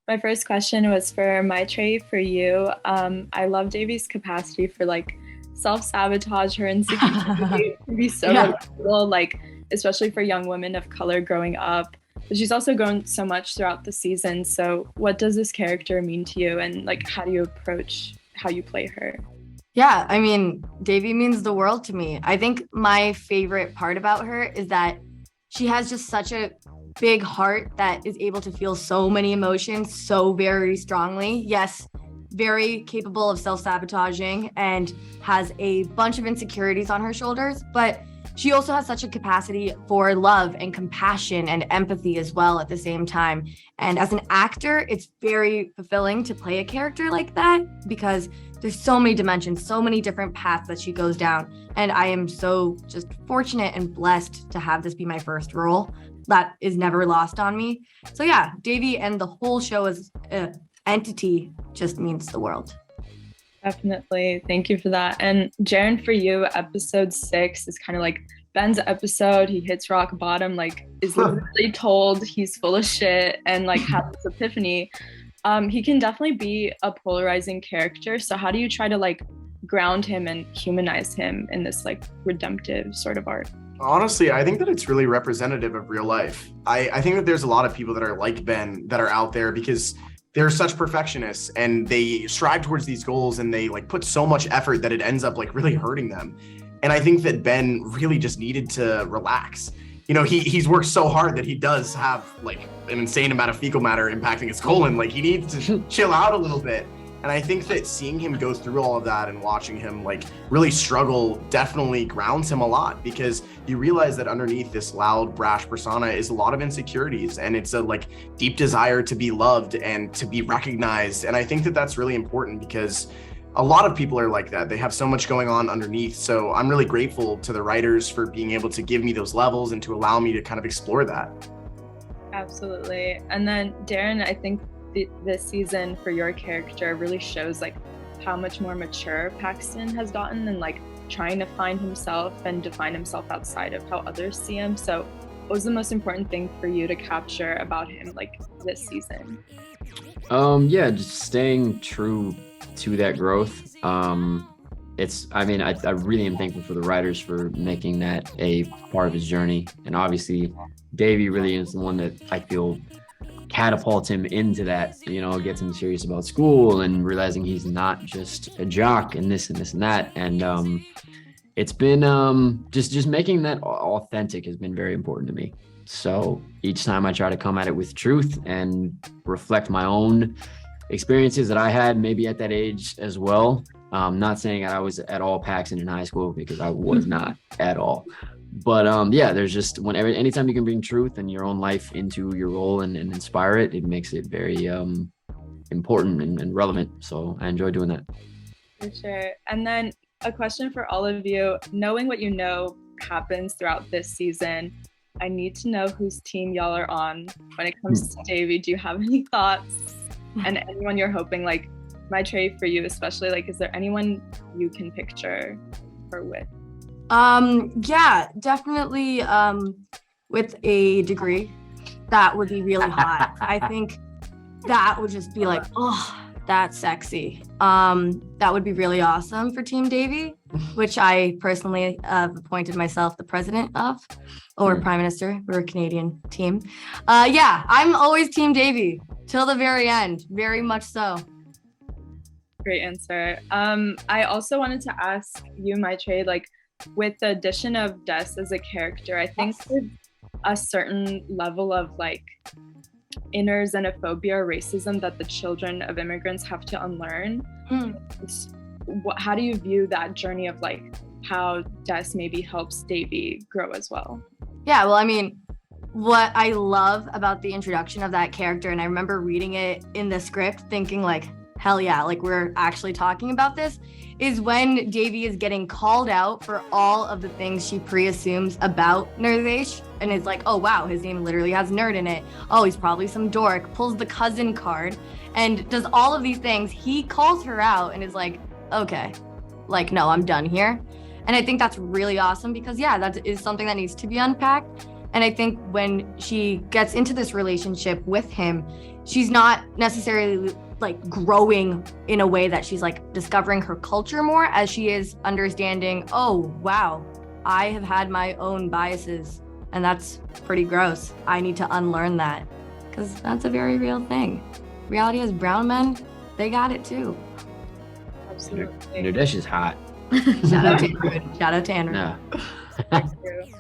My first question was for Maitreyi, for you. I love Devi's capacity for like self-sabotage, her insecurity can be so Yeah. relatable, like especially for young women of color growing up. But she's also grown so much throughout the season. So what does this character mean to you and like how do you approach how you play her? Yeah, I mean, Devi means the world to me. I think my favorite part about her is that she has just such a big heart that is able to feel so many emotions so very strongly. Yes, very capable of self-sabotaging and has a bunch of insecurities on her shoulders, but she also has such a capacity for love and compassion and empathy as well at the same time. And as an actor, it's very fulfilling to play a character like that because there's so many dimensions, so many different paths that she goes down. And I am so just fortunate and blessed to have this be my first role. That is never lost on me. So yeah, Devi and the whole show as an entity just means the world. Definitely. Thank you for that. And Jaren, for you, episode 6 is kind of like Ben's episode. He hits rock bottom, like is literally told he's full of shit and like has this epiphany. He can definitely be a polarizing character. So how do you try to like ground him and humanize him in this like redemptive sort of arc? Honestly, I think that it's really representative of real life. I think that there's a lot of people that are like Ben that are out there because they're such perfectionists and they strive towards these goals and they like put so much effort that it ends up like really hurting them. And I think that Ben really just needed to relax. You know, he's worked so hard that he does have like an insane amount of fecal matter impacting his colon. Like he needs to chill out a little bit. And I think that seeing him go through all of that and watching him like really struggle definitely grounds him a lot because you realize that underneath this loud, brash persona is a lot of insecurities and it's a like deep desire to be loved and to be recognized. And I think that that's really important because a lot of people are like that. They have so much going on underneath. So I'm really grateful to the writers for being able to give me those levels and to allow me to kind of explore that. Absolutely. And then Darren, I think this season for your character really shows like how much more mature Paxton has gotten and like trying to find himself and define himself outside of how others see him. So what was the most important thing for you to capture about him like this season? Yeah, just staying true to that growth. I really am thankful for the writers for making that a part of his journey. And obviously Davey really is the one that I feel catapults him into that, gets him serious about school and realizing he's not just a jock and this and this and that. And it's been just making that authentic has been very important to me. So each time I try to come at it with truth and reflect my own experiences that I had maybe at that age as well. Not saying that I was at all Paxton in high school because I was not at all. But there's just anytime you can bring truth and your own life into your role and inspire it, it makes it very important and relevant. So I enjoy doing that. For sure. And then a question for all of you, knowing what you know happens throughout this season, I need to know whose team y'all are on when it comes to Davey. Do you have any thoughts? And anyone you're hoping, like Maitreyi, for you especially, like is there anyone you can picture her with? Yeah, definitely with a degree. That would be really hot. I think that would just be like, oh, that's sexy. That would be really awesome for Team Davey, which I personally have appointed myself the president of, or prime minister. We're a Canadian team. Yeah, I'm always Team Davey till the very end, very much so. Great answer. I also wanted to ask you, Maitreyi, like with the addition of Des as a character, I think there's a certain level of like inner xenophobia or racism that the children of immigrants have to unlearn. How do you view that journey of like how Des maybe helps Davey grow as well? Yeah, well, I mean, what I love about the introduction of that character, and I remember reading it in the script thinking like, hell yeah, like we're actually talking about this, is when Davey is getting called out for all of the things she pre-assumes about Nirdesh and is like, oh wow, his name literally has nerd in it. Oh, he's probably some dork, pulls the cousin card and does all of these things. He calls her out and is like, okay, like, no, I'm done here. And I think that's really awesome because yeah, that is something that needs to be unpacked. And I think when she gets into this relationship with him, she's not necessarily like growing in a way that she's like discovering her culture more, as she is understanding, oh, wow, I have had my own biases, and that's pretty gross. I need to unlearn that, because that's a very real thing. Reality is brown men, they got it too. Absolutely. Nirdesh is hot. Shout out to Andrew. Shout out to Andrew. No. Thank you.